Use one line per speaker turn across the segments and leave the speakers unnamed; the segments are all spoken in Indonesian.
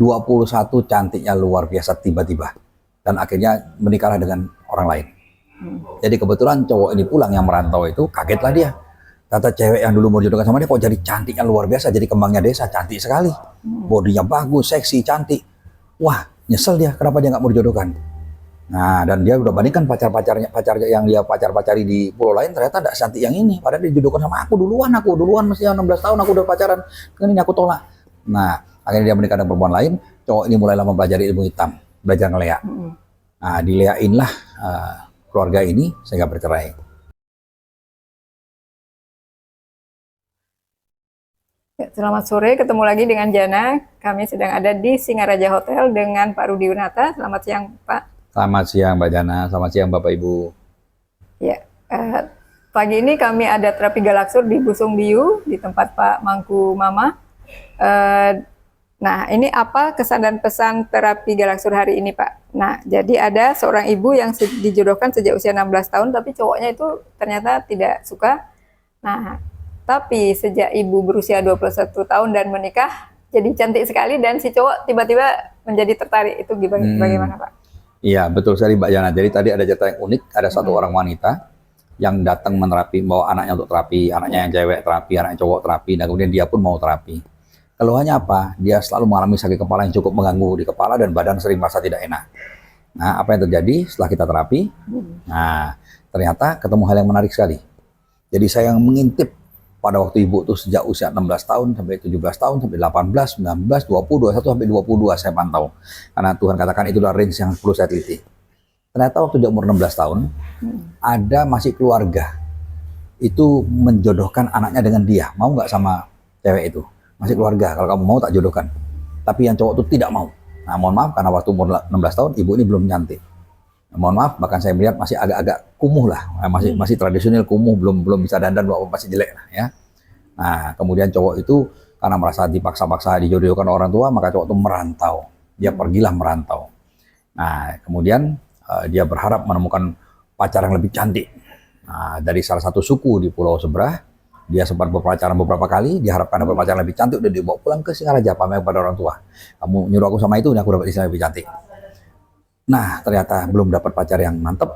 21 cantiknya luar biasa tiba-tiba. Dan akhirnya menikahlah dengan orang lain. Jadi kebetulan cowok ini pulang yang merantau itu, kagetlah dia. Kata cewek yang dulu mau dijodohkan sama dia kok jadi cantiknya luar biasa, jadi kembangnya desa, cantik sekali. Bodinya bagus, seksi, cantik. Wah, nyesel dia, kenapa dia nggak mau dijodohkan. Nah, dan dia udah bandingkan pacar yang dia pacar-pacari di pulau lain ternyata tidak cantik yang ini. Padahal dia dijodohkan sama aku duluan mesti 16 tahun aku udah pacaran. Kan ini aku tolak. Nah, akhirnya dia menikah dengan perempuan lain. Cowok ini mulailah mempelajari ilmu hitam, belajar ngeleak. Nah, dileainlah keluarga ini sehingga bercerai.
Ya, selamat sore, ketemu lagi dengan Jana. Kami sedang ada di Singaraja Hotel dengan Pak Rudi Winata. Selamat siang, Pak.
Selamat siang, Mbak Jana. Selamat siang, Bapak Ibu.
Ya, pagi ini kami ada terapi galaksur di Busung Biu di tempat Pak Mangku Mama. Nah, ini apa kesan dan pesan terapi galaksur hari ini, Pak? Nah, jadi ada seorang ibu yang dijodohkan sejak usia 16 tahun, tapi cowoknya itu ternyata tidak suka. Nah, tapi sejak ibu berusia 21 tahun dan menikah, jadi cantik sekali dan si cowok tiba-tiba menjadi tertarik. Itu bagaimana, Pak?
Iya, betul sekali Mbak Jana. Jadi tadi ada cerita yang unik, ada satu orang wanita yang datang menerapi, bawa anaknya untuk terapi, anaknya yang cewek terapi, anaknya cowok terapi, dan kemudian dia pun mau terapi. Keluhannya apa? Dia selalu mengalami sakit kepala yang cukup mengganggu di kepala dan badan sering merasa tidak enak. Nah, apa yang terjadi setelah kita terapi? Nah, ternyata ketemu hal yang menarik sekali. Jadi saya yang mengintip pada waktu ibu itu sejak usia 16 tahun sampai 17 tahun sampai 18, 19, 20, 21 sampai 22 saya pantau. Karena Tuhan katakan itu adalah range yang perlu saya teliti. Ternyata waktu dia umur 16 tahun, ada masih keluarga itu menjodohkan anaknya dengan dia. Mau nggak sama cewek itu? Masih keluarga, kalau kamu mau tak jodohkan. Tapi yang cowok itu tidak mau. Nah, mohon maaf karena waktu umur 16 tahun ibu ini belum cantik. Mohon maaf, bahkan saya melihat masih agak-agak kumuh lah, masih tradisional kumuh, belum bisa dandan, masih jelek lah ya. Nah, kemudian cowok itu karena merasa dipaksa-paksa dijodohkan orang tua, maka cowok itu merantau. Dia pergilah merantau. Nah, kemudian dia berharap menemukan pacar yang lebih cantik. Nah, dari salah satu suku di pulau seberang, dia sempat berpacaran beberapa kali, diharapkan dapat pacar lebih cantik, udah dibawa pulang ke Singaraja pamer kepada orang tua. Kamu nyuruh aku sama itu, aku dapat istri lebih cantik. Nah, ternyata belum dapat pacar yang mantep.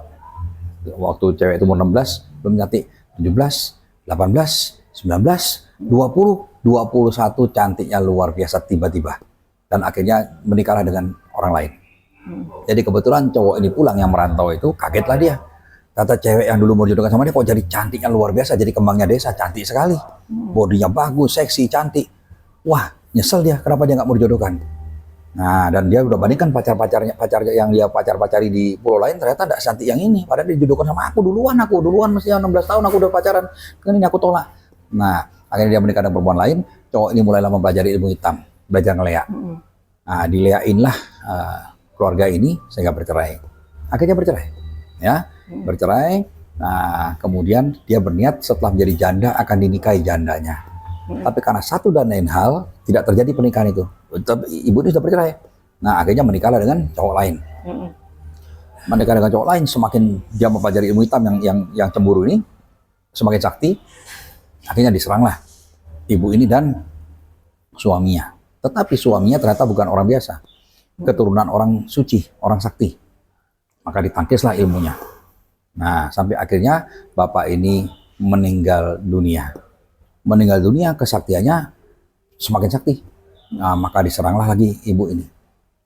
Waktu cewek itu umur 16, belum cantik. 17, 18, 19, 20, 21 cantiknya luar biasa tiba-tiba. Dan akhirnya menikahlah dengan orang lain. Jadi kebetulan cowok ini pulang yang merantau itu, kagetlah dia. Kata cewek yang dulu mau dijodohkan sama dia kok jadi cantiknya luar biasa, jadi kembangnya desa, cantik sekali. Bodinya bagus, seksi, cantik. Wah, nyesel dia, kenapa dia nggak mau dijodohkan. Nah, dan dia udah bandingkan pacar yang dia pacar-pacari di pulau lain ternyata tidak cantik yang ini. Padahal dia dijodohkan sama aku duluan mesti 16 tahun aku udah pacaran. Kan ini aku tolak. Nah, akhirnya dia menikah dengan perempuan lain. Cowok ini mulailah mempelajari ilmu hitam, belajar ngeleak. Nah, dileainlah keluarga ini sehingga bercerai. Akhirnya bercerai, ya, bercerai. Nah, kemudian dia berniat setelah menjadi janda akan dinikahi jandanya. Tapi karena satu dan lain hal tidak terjadi pernikahan itu. Ibu ini sudah bercerai. Nah, akhirnya menikahlah dengan cowok lain. Menikah dengan cowok lain, semakin dia mempelajari ilmu hitam yang cemburu ini, semakin sakti. Akhirnya diseranglah ibu ini dan suaminya. Tetapi suaminya ternyata bukan orang biasa, keturunan orang suci, orang sakti. Maka ditangkislah ilmunya. Nah, sampai akhirnya bapak ini meninggal dunia. Meninggal dunia, kesaktiannya semakin sakti. Nah, maka diseranglah lagi ibu ini.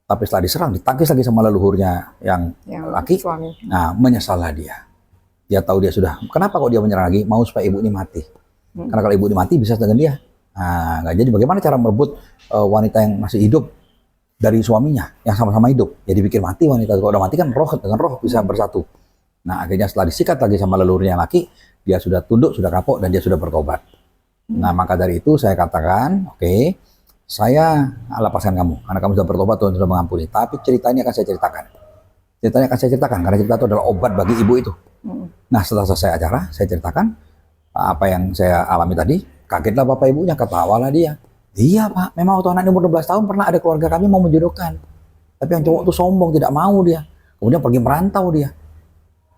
Tapi setelah diserang, ditangkis lagi sama leluhurnya yang laki.
Suami.
Nah, menyesallah dia. Dia tahu dia sudah, kenapa kok dia menyerang lagi? Mau supaya ibu ini mati. Karena kalau ibu ini mati, bisa dengan dia. Nah, jadi bagaimana cara merebut wanita yang masih hidup dari suaminya, yang sama-sama hidup? Jadi pikir mati wanita, kalau udah mati kan roh dengan roh bisa bersatu. Nah, akhirnya setelah disikat lagi sama leluhurnya yang laki, dia sudah tunduk, sudah kapok, dan dia sudah bertobat. Nah, maka dari itu saya katakan, oke, saya lepaskan kamu, karena kamu sudah bertobat, Tuhan sudah mengampuni. Tapi cerita ini akan saya ceritakan. Ceritanya akan saya ceritakan, karena cerita itu adalah obat bagi ibu itu. Nah, setelah selesai acara, saya ceritakan apa yang saya alami tadi. Kagetlah bapak ibunya, ketawalah dia. Iya Pak, memang waktu anak umur 12 tahun pernah ada keluarga kami mau menjodohkan. Tapi yang cowok itu sombong, tidak mau dia. Kemudian pergi merantau dia.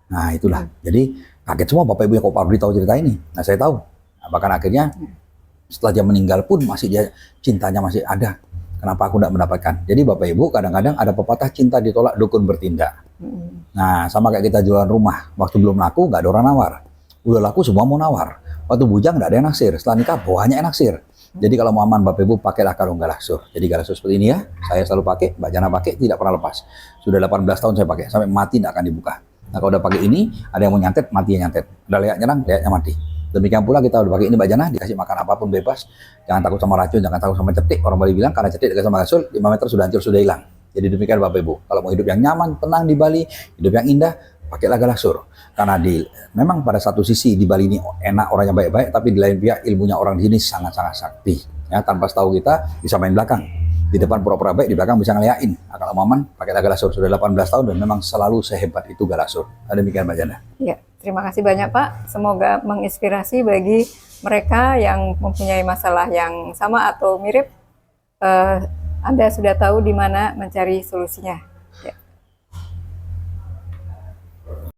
Nah, itulah. Jadi kaget semua bapak ibunya kok Pak Rudi tahu cerita ini. Nah, saya tahu. Nah, bahkan akhirnya setelah dia meninggal pun masih dia cintanya masih ada. Kenapa aku tidak mendapatkan? Jadi Bapak Ibu kadang-kadang ada pepatah cinta ditolak dukun bertindak. Nah, sama kayak kita jualan rumah. Waktu belum laku nggak ada orang nawar. Udah laku semua mau nawar. Waktu bujang nggak ada yang naksir. Setelah nikah banyak yang naksir. Jadi kalau mau aman Bapak Ibu pakailah kalung Galaksur. Jadi Galaksur seperti ini ya. Saya selalu pakai, Mbak Jana pakai, tidak pernah lepas. Sudah 18 tahun saya pakai. Sampai mati tidak akan dibuka. Nah kalau udah pakai ini, ada yang mau nyantet, mati yang nyantet. Udah lihat nyerang, lihatnya mati. Demikian pula kita udah pakai ini Mbak Jana, dikasih makan apapun bebas. Jangan takut sama racun, jangan takut sama cetik. Orang Bali bilang karena cetik dekat sama Galaksur, 5 meter sudah hancur, sudah hilang. Jadi demikian Bapak Ibu. Kalau mau hidup yang nyaman, tenang di Bali, hidup yang indah, pakailah Galaksur. Karena memang pada satu sisi di Bali ini enak orangnya baik-baik, tapi di lain pihak ilmunya orang di sini sangat-sangat sakti. Ya, tanpa tahu kita bisa main belakang. Di depan pura-pura baik, di belakang bisa ngeliatin. Nah, kalau aman, pakailah Galaksur. Sudah 18 tahun dan memang selalu sehebat itu Galaksur. Nah, demikian Mbak Jana.
Ya, terima kasih banyak Pak. Semoga menginspirasi bagi mereka yang mempunyai masalah yang sama atau mirip. Anda sudah tahu di mana mencari solusinya. Ya.